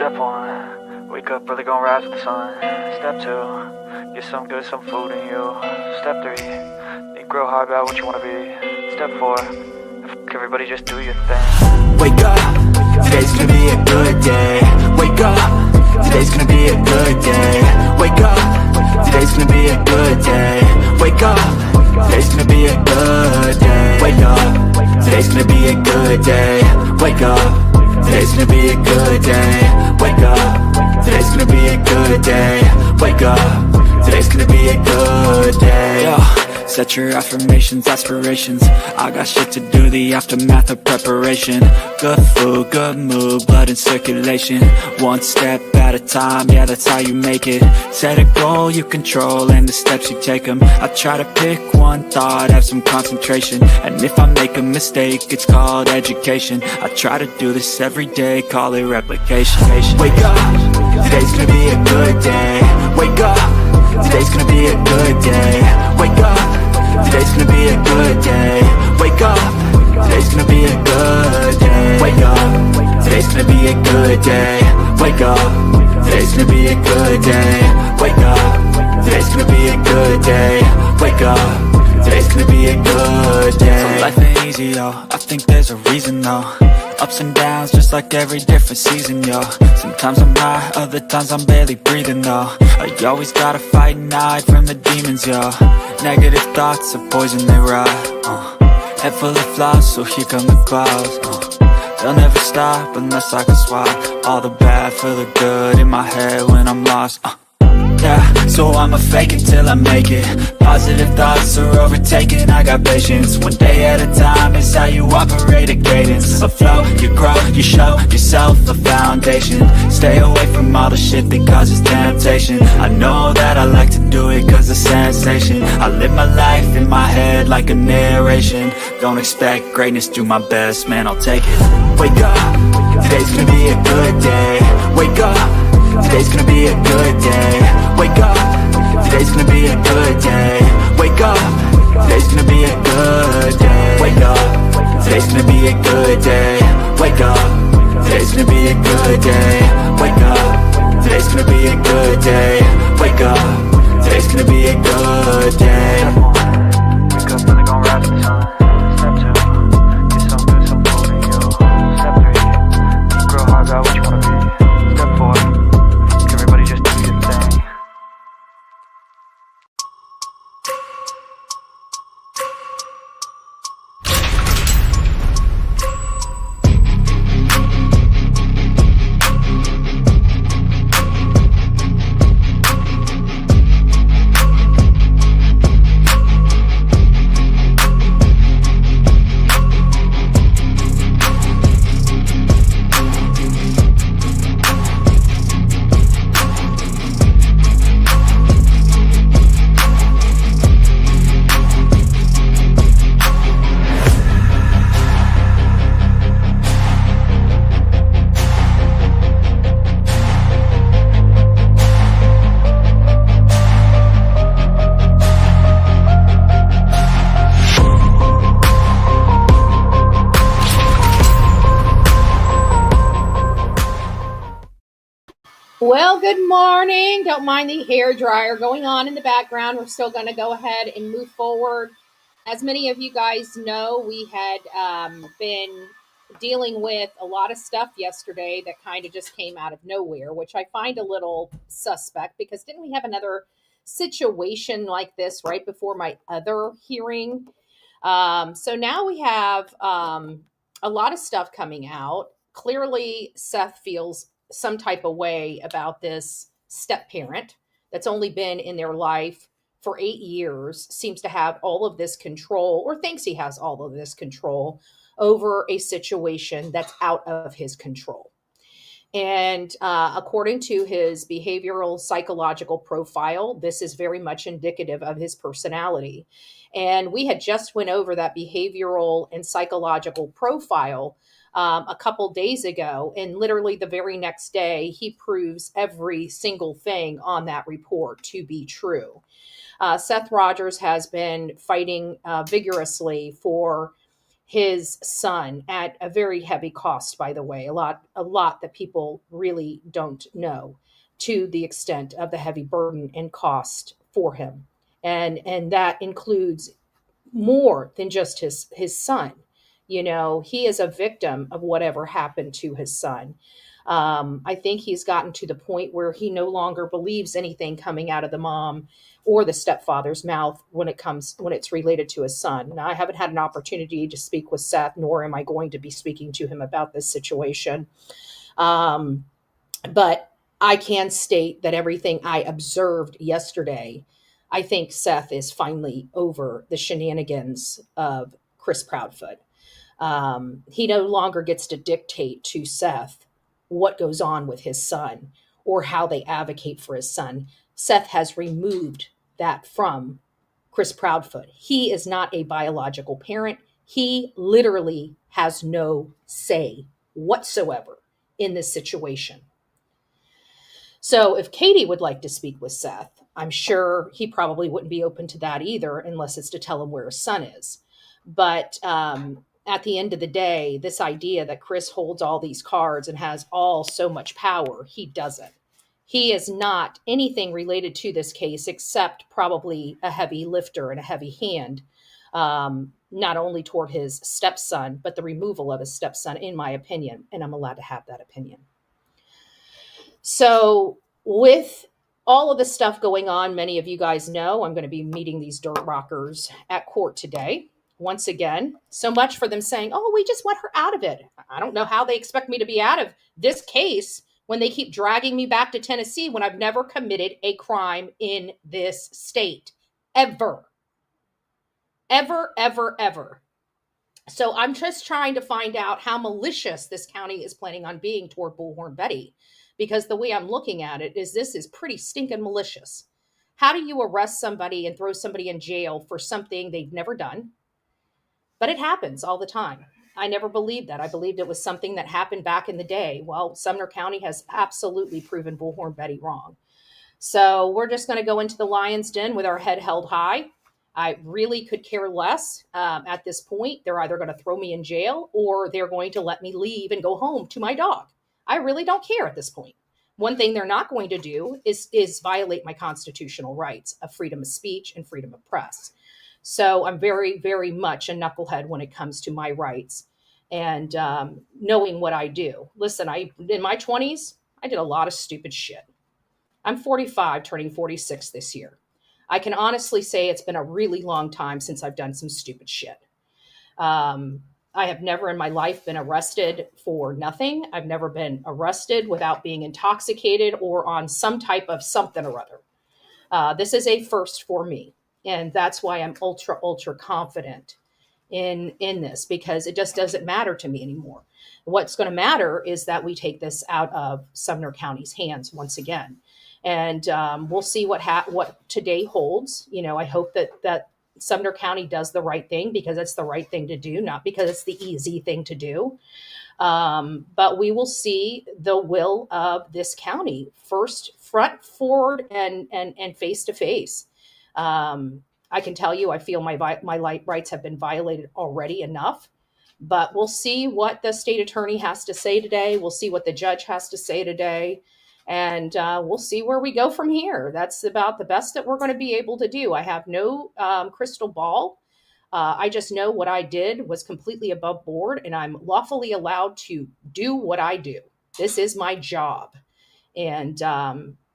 Step one, wake up early, gonna rise with the sun. Step two, get some good, some food in you. Step three, think real hard about what you wanna be. Step four, fuck everybody, just do your thing. Wake up, today's gonna be a good day. Wake up, today's gonna be a good day. Wake up, today's gonna be a good day. Wake up, today's gonna be a good day. Wake up, today's gonna be a good day. Wake up, today's gonna be a good day. Wake up, today's gonna be a good day. Wake up, today's gonna be a good day. Set your affirmations, aspirations. I got shit to do, the aftermath of preparation. Good food, good mood, blood in circulation. One step at a time, yeah, that's how you make it. Set a goal you control and the steps you take them. I try to pick one thought, have some concentration. And if I make a mistake, it's called education. I try to do this every day, call it replication. Wake up, today's gonna be a good day. Wake up, today's gonna be a good day. Wake up, today's gonna be a good day. Wake up, today's gonna be a good day. Wake up, today's gonna be a good day. Wake up, today's gonna be a good day. Wake up, today's gonna be a good day. Wake up, today's gonna be a good day. So life ain't easy, yo, I think there's a reason though. Ups and downs, just like every different season, yo. Sometimes I'm high, other times I'm barely breathing, though. You always gotta fight and hide from the demons, yo. Negative thoughts are poison, they rot. Head full of flaws, so here come the clouds. They'll never stop unless I can swap all the bad for the good in my head when I'm lost. Yeah, so I'ma fake it till I make it. Positive thoughts are overtaken, I got patience. One day at a time is how you operate a cadence. A flow, you grow, you show yourself a foundation. Stay away from all the shit that causes temptation. I know that I like to do it cause it's sensation. I live my life in my head like a narration. Don't expect greatness, do my best, man, I'll take it. Wake up, today's gonna be a good day. Wake up, today's gonna be a good day. Wake up, today's gonna be a good day. Wake up, today's gonna be a good day. Wake up, today's gonna be a good day. Wake up, today's gonna be a good day. Wake up, today's gonna be a good day. Wake up, today's gonna be a good day. Wake up early, gonna rise with the sun. Step two, get some good, some food in you. Step three, think real hard about what you wanna be. Step four, fuck everybody, just do your thing. Well, good morning. Don't mind the hair dryer going on in the background. We're still going to go ahead and move forward. As many of you guys know, we had been dealing with a lot of stuff yesterday that kind of just came out of nowhere, which I find a little suspect because didn't we have another situation like this right before my other hearing? So now we have a lot of stuff coming out. Clearly, Seth feels some type of way about this step parent that's only been in their life for 8 years, seems to have all of this control or thinks he has all of this control over a situation that's out of his control. And according to his behavioral psychological profile, this is very much indicative of his personality. And we had just went over that behavioral and psychological profile a couple days ago, and literally the very next day, he proves every single thing on that report to be true. Seth Rogers has been fighting vigorously for his son at a very heavy cost, by the way, a lot that people really don't know, to the extent of the heavy burden and cost for him. And that includes more than just his son. You know, he is a victim of whatever happened to his son. I think he's gotten to the point where he no longer believes anything coming out of the mom or the stepfather's mouth when it's related to his son. Now, I haven't had an opportunity to speak with Seth, nor am I going to be speaking to him about this situation. But I can state that everything I observed yesterday, I think Seth is finally over the shenanigans of Chris Proudfoot. He no longer gets to dictate to Seth what goes on with his son or how they advocate for his son. Seth has removed that from Chris Proudfoot. He is not a biological parent. He literally has no say whatsoever in this situation. So if Katie would like to speak with Seth, I'm sure he probably wouldn't be open to that either, unless it's to tell him where his son is. But at the end of the day, this idea that Chris holds all these cards and has so much power, he doesn't. He is not anything related to this case except probably a heavy lifter and a heavy hand, not only toward his stepson, but the removal of his stepson, in my opinion. And I'm allowed to have that opinion. So with all of the stuff going on, many of you guys know I'm going to be meeting these dirt rockers at court today. Once again, so much for them saying, oh, we just want her out of it. I don't know how they expect me to be out of this case when they keep dragging me back to Tennessee when I've never committed a crime in this state. Ever. Ever, ever, ever. So I'm just trying to find out how malicious this county is planning on being toward Bullhorn Betty, because the way I'm looking at it is this is pretty stinking malicious. How do you arrest somebody and throw somebody in jail for something they've never done? But it happens all the time. I never believed that. I believed it was something that happened back in the day. Well, Sumner County has absolutely proven Bullhorn Betty wrong. So we're just going to go into the lion's den with our head held high. I really could care less at this point. They're either going to throw me in jail or they're going to let me leave and go home to my dog. I really don't care at this point. One thing they're not going to do is violate my constitutional rights of freedom of speech and freedom of press. So I'm very, very much a knucklehead when it comes to my rights and knowing what I do. Listen, in my 20s, I did a lot of stupid shit. I'm 45, turning 46 this year. I can honestly say it's been a really long time since I've done some stupid shit. I have never in my life been arrested for nothing. I've never been arrested without being intoxicated or on some type of something or other. This is a first for me. And that's why I'm ultra, ultra confident in this, because it just doesn't matter to me anymore. What's going to matter is that we take this out of Sumner County's hands once again. And we'll see what today holds. You know, I hope that Sumner County does the right thing because it's the right thing to do, not because it's the easy thing to do. But we will see the will of this county first, front, forward, and face to face. I can tell you, I feel my rights have been violated already enough, but we'll see what the state attorney has to say today. We'll see what the judge has to say today, and we'll see where we go from here. That's about the best that we're going to be able to do. I have no crystal ball. I just know what I did was completely above board, and I'm lawfully allowed to do what I do. This is my job, and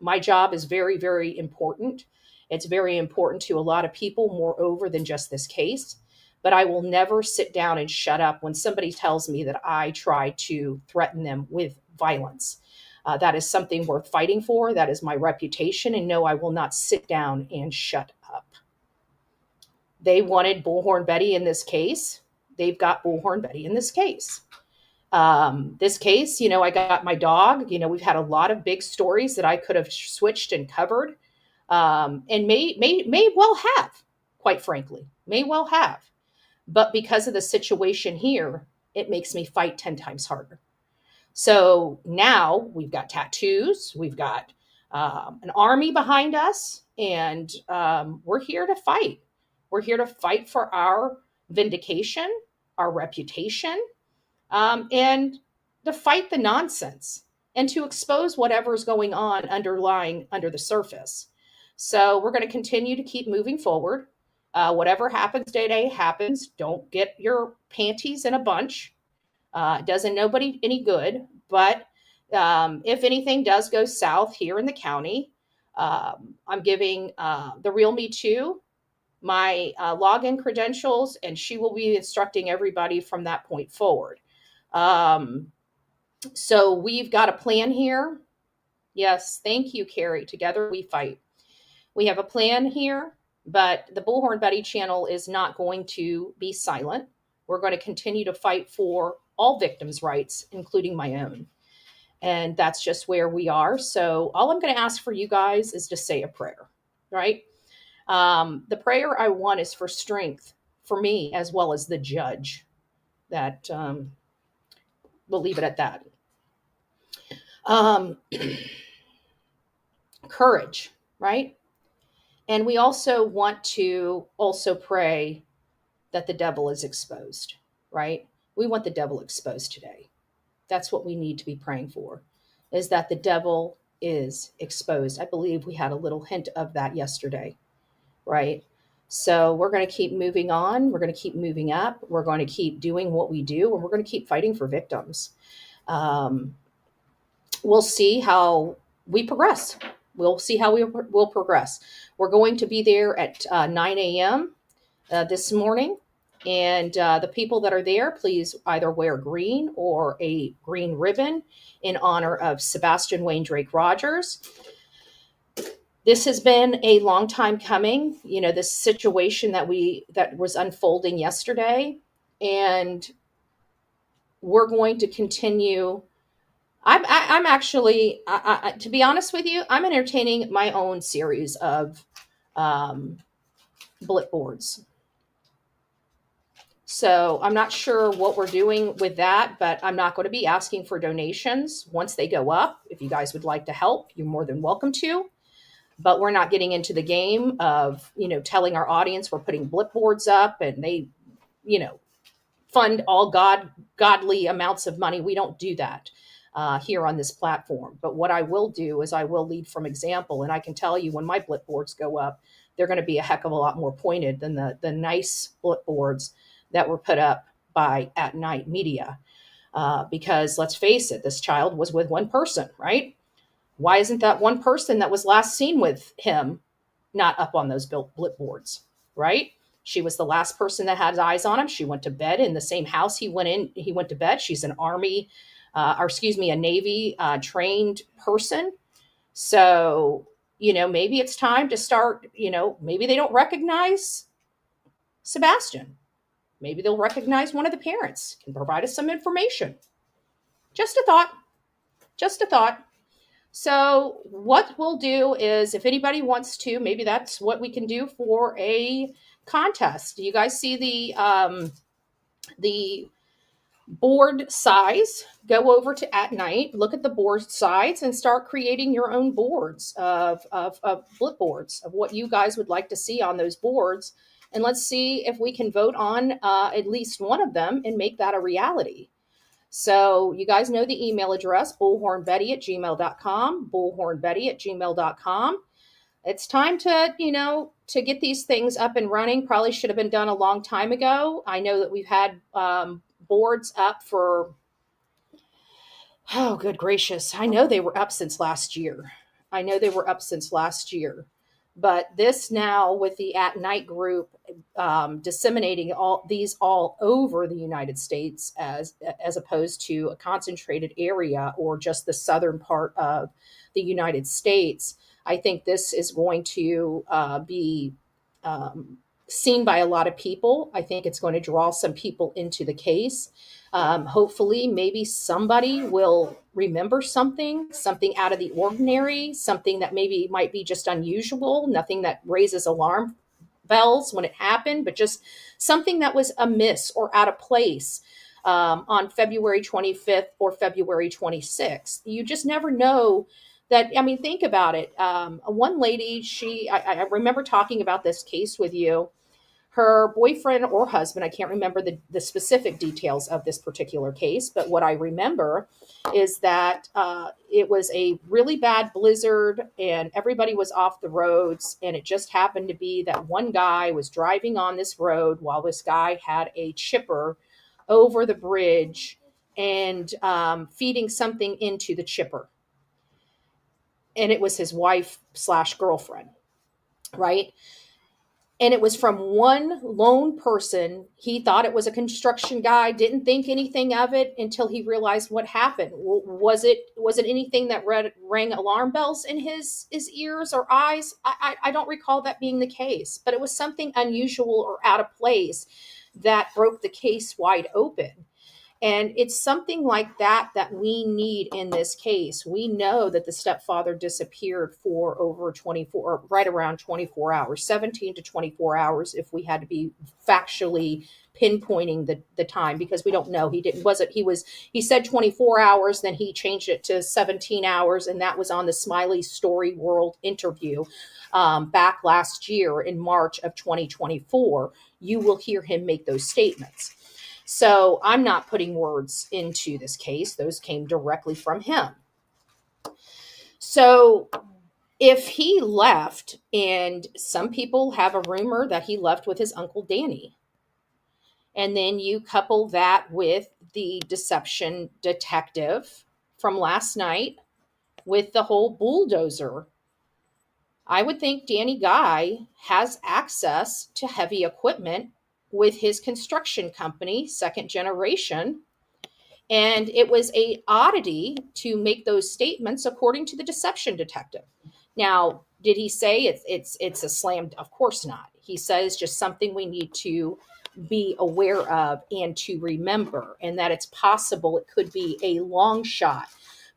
my job is very, very important. It's very important to a lot of people, moreover than just this case. But I will never sit down and shut up when somebody tells me that I try to threaten them with violence. That is something worth fighting for. That is my reputation. And no, I will not sit down and shut up. They wanted Bullhorn Betty in this case. They've got Bullhorn Betty in this case. This case, you know, I got my dog. You know, we've had a lot of big stories that I could have switched and covered. And may well have, quite frankly, may well have. But because of the situation here, it makes me fight 10 times harder. So now we've got tattoos, we've got an army behind us, and we're here to fight. We're here to fight for our vindication, our reputation, and to fight the nonsense and to expose whatever's going on underlying under the surface. So we're going to continue to keep moving forward. Whatever happens today happens. Don't get your panties in a bunch. It doesn't nobody any good. But if anything does go south here in the county, I'm giving the Real Me Too my login credentials, and she will be instructing everybody from that point forward. So we've got a plan here. Yes, thank you, Carrie. Together we fight. We have a plan here, but the Bullhorn Betty channel is not going to be silent. We're going to continue to fight for all victims' rights, including my own. And that's just where we are. So all I'm going to ask for you guys is to say a prayer, right? The prayer I want is for strength for me as well as the judge. That we'll leave it at that. Courage, right? And we also want to also pray that the devil is exposed, right? We want the devil exposed today. That's what we need to be praying for, is that the devil is exposed. I believe we had a little hint of that yesterday, right? So we're going to keep moving on. We're going to keep moving up. We're going to keep doing what we do, and we're going to keep fighting for victims. We'll see how we progress. We'll see how we will progress. We're going to be there at 9 a.m. This morning. And the people that are there, please either wear green or a green ribbon in honor of Sebastian Wayne Drake Rogers. This has been a long time coming, this situation that was unfolding yesterday. And we're going to continue. I'm actually, to be honest with you, I'm entertaining my own series of bullet boards. So I'm not sure what we're doing with that, but I'm not going to be asking for donations once they go up. If you guys would like to help, you're more than welcome to. But we're not getting into the game of, telling our audience we're putting bullet boards up and they, fund all godly amounts of money. We don't do that here on this platform. But what I will do is I will lead from example. And I can tell you when my bullet boards go up, they're going to be a heck of a lot more pointed than the nice bullet boards that were put up by At Night Media. Because let's face it, this child was with one person, right? Why isn't that one person that was last seen with him not up on those bullet boards, right? She was the last person that had eyes on him. She went to bed in the same house he went to bed. She's an a Navy trained person. So, maybe it's time to start, maybe they don't recognize Sebastian. Maybe they'll recognize one of the parents, can provide us some information. Just a thought. So what we'll do is if anybody wants to, maybe that's what we can do for a contest. Do you guys see the board size? Go over to At Night, look at the board size and start creating your own boards of bullet boards of what you guys would like to see on those boards. And let's see if we can vote on at least one of them and make that a reality. So you guys know the email address, bullhornbetty@gmail.com, bullhornbetty@gmail.com. It's time to get these things up and running. Probably should have been done a long time ago. I know that we've had boards up for, oh, good gracious. I know they were up since last year. But this now with the At Night group disseminating all over the United States as opposed to a concentrated area or just the southern part of the United States, I think this is going to be seen by a lot of people. I think it's going to draw some people into the case. Hopefully, maybe somebody will remember something out of the ordinary, something that maybe might be just unusual, nothing that raises alarm bells when it happened, but just something that was amiss or out of place on February 25th or February 26th. You just never know that. I mean, think about it. One lady, I remember talking about this case with you. Her boyfriend or husband, I can't remember the specific details of this particular case, but what I remember is that it was a really bad blizzard and everybody was off the roads. And it just happened to be that one guy was driving on this road while this guy had a chipper over the bridge and feeding something into the chipper. And it was his wife / girlfriend, right? And it was from one lone person. He thought it was a construction guy, didn't think anything of it until he realized what happened. Was it anything that rang alarm bells in his ears or eyes? I don't recall that being the case, but it was something unusual or out of place that broke the case wide open. And it's something like that we need in this case. We know that the stepfather disappeared for over 24, or right around 24 hours, 17 to 24 hours, if we had to be factually pinpointing the time, because we don't know. He said 24 hours, then he changed it to 17 hours. And that was on the Smiley Story World interview back last year in March of 2024. You will hear him make those statements. So I'm not putting words into this case. Those came directly from him. So if he left, and some people have a rumor that he left with his Uncle Danny, and then you couple that with the deception detective from last night with the whole bulldozer, I would think Danny Guy has access to heavy equipment with his construction company, Second Generation. And it was an oddity to make those statements according to the deception detective. Now, did he say it's a slam? Of course not. He says just something we need to be aware of and to remember, and that it's possible it could be a long shot.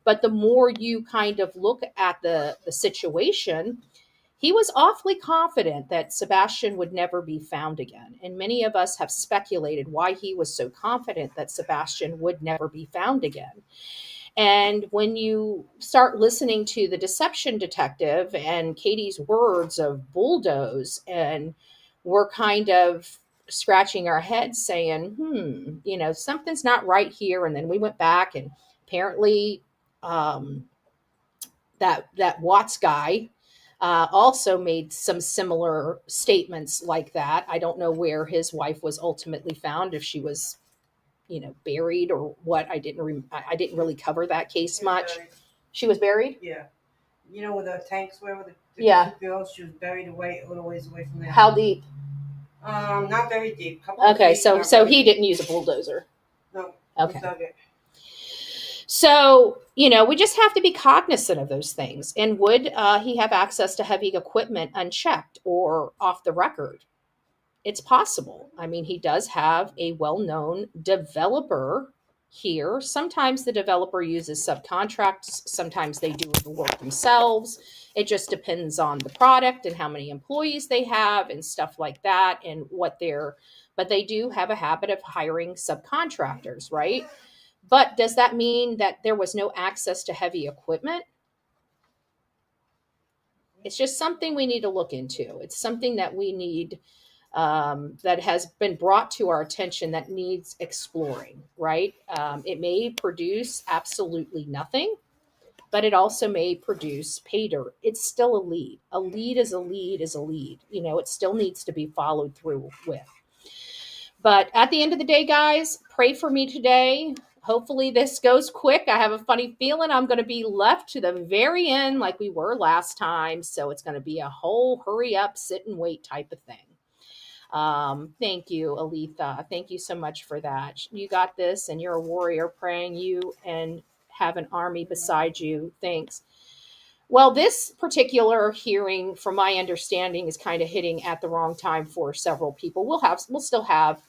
But the more you kind of look at the situation, he was awfully confident that Sebastian would never be found again. And many of us have speculated why he was so confident that Sebastian would never be found again. And when you start listening to the deception detective and Katie's words of bulldoze, and we're kind of scratching our heads saying, something's not right here. And then we went back, and apparently that Watts guy also made some similar statements like that. I don't know where his wife was ultimately found, if she was, buried or what. I didn't really cover that case much. Buried. She was buried? Yeah. Where the tanks were with the Yeah. girls? She was buried a little ways away from there. How deep? Not very deep. Okay, so he didn't use a bulldozer. No. Okay. Dug it. So, we just have to be cognizant of those things. And would he have access to heavy equipment unchecked or off the record? It's possible. I mean, he does have a well-known developer here. Sometimes the developer uses subcontracts. Sometimes they do the work themselves. It just depends on the product and how many employees they have and stuff like that, and but they do have a habit of hiring subcontractors, right? But does that mean that there was no access to heavy equipment? It's just something we need to look into. It's something that we need, that has been brought to our attention, that needs exploring, right? It may produce absolutely nothing, but it also may produce pay dirt. It's still a lead. A lead is a lead is a lead. It still needs to be followed through with. But at the end of the day, guys, pray for me today. Hopefully this goes quick. I have a funny feeling I'm going to be left to the very end like we were last time. So it's going to be a whole hurry up, sit and wait type of thing. Thank you, Aletha. Thank you so much for that. You got this, and you're a warrior. Praying you and have an army beside you. Thanks. Well, this particular hearing, from my understanding, is kind of hitting at the wrong time for several people. We'll still have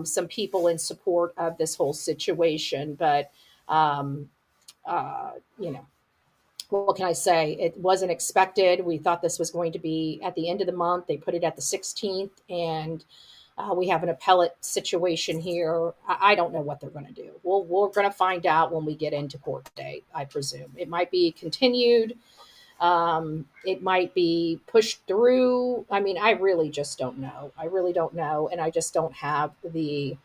some people in support of this whole situation, but what can I say? It wasn't expected. We thought this was going to be at the end of the month. They put it at the 16th, and we have an appellate situation here. I don't know what they're going to do. We're going to find out when we get into court today, I presume. It might be continued. It might be pushed through. I mean, I really just don't know. I really don't know. And I just don't have the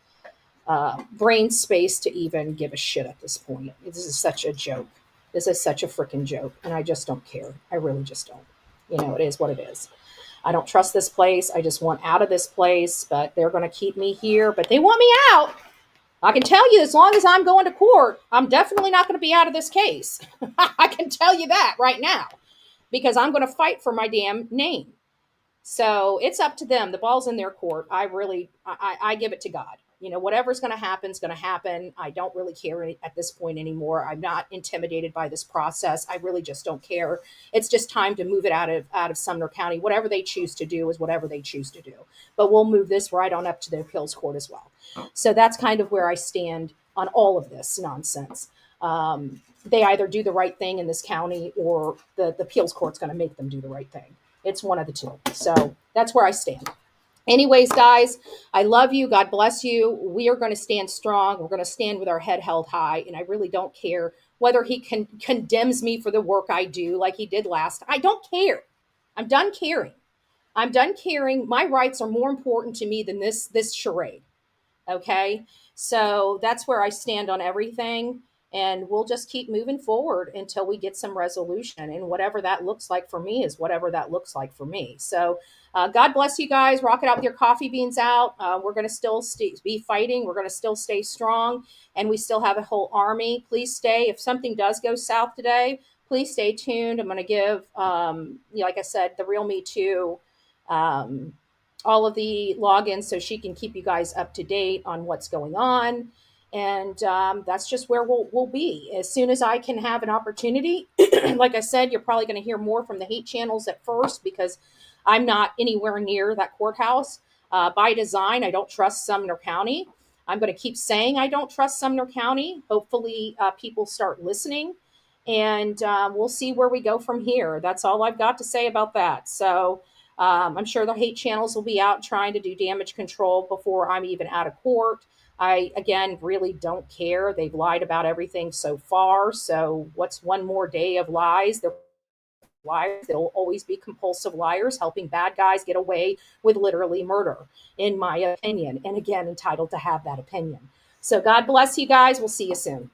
brain space to even give a shit at this point. This is such a joke. This is such a freaking joke. And I just don't care. I really just don't. You know, it is what it is. I don't trust this place. I just want out of this place, but they're going to keep me here. But they want me out. I can tell you, as long as I'm going to court, I'm definitely not going to be out of this case. I can tell you that right now, because I'm going to fight for my damn name. So it's up to them. The ball's in their court. I give it to God. You know, whatever's going to happen is going to happen. I don't really care at this point anymore. I'm not intimidated by this process. I really just don't care. It's just time to move it out of Sumner County. Whatever they choose to do is whatever they choose to do. But we'll move this right on up to the appeals court as well. So that's kind of where I stand on all of this nonsense. They either do the right thing in this county, or the appeals court's going to make them do the right thing. It's one of the two. So that's where I stand. Anyways, guys, I love you. God bless you. We are going to stand strong. We're going to stand with our head held high. And I really don't care whether he condemns me for the work I do like he did last. I don't care. I'm done caring. I'm done caring. My rights are more important to me than this charade. Okay? So that's where I stand on everything. And we'll just keep moving forward until we get some resolution. And whatever that looks like for me is whatever that looks like for me. So God bless you guys. Rock it out with your coffee beans out. We're going to still be fighting. We're going to still stay strong. And we still have a whole army. Please stay. If something does go south today, please stay tuned. I'm going to give, like I said, the Real Me Too, all of the logins so she can keep you guys up to date on what's going on. And that's just where we'll be. As soon as I can have an opportunity, like I said, you're probably going to hear more from the hate channels at first, because I'm not anywhere near that courthouse. By design, I don't trust Sumner County. I'm going to keep saying I don't trust Sumner County. Hopefully people start listening, and we'll see where we go from here. That's all I've got to say about that. So I'm sure the hate channels will be out trying to do damage control before I'm even out of court. I, again, really don't care. They've lied about everything so far. So what's one more day of lies? They're liars. They'll always be compulsive liars, helping bad guys get away with literally murder, in my opinion. And again, entitled to have that opinion. So God bless you guys. We'll see you soon.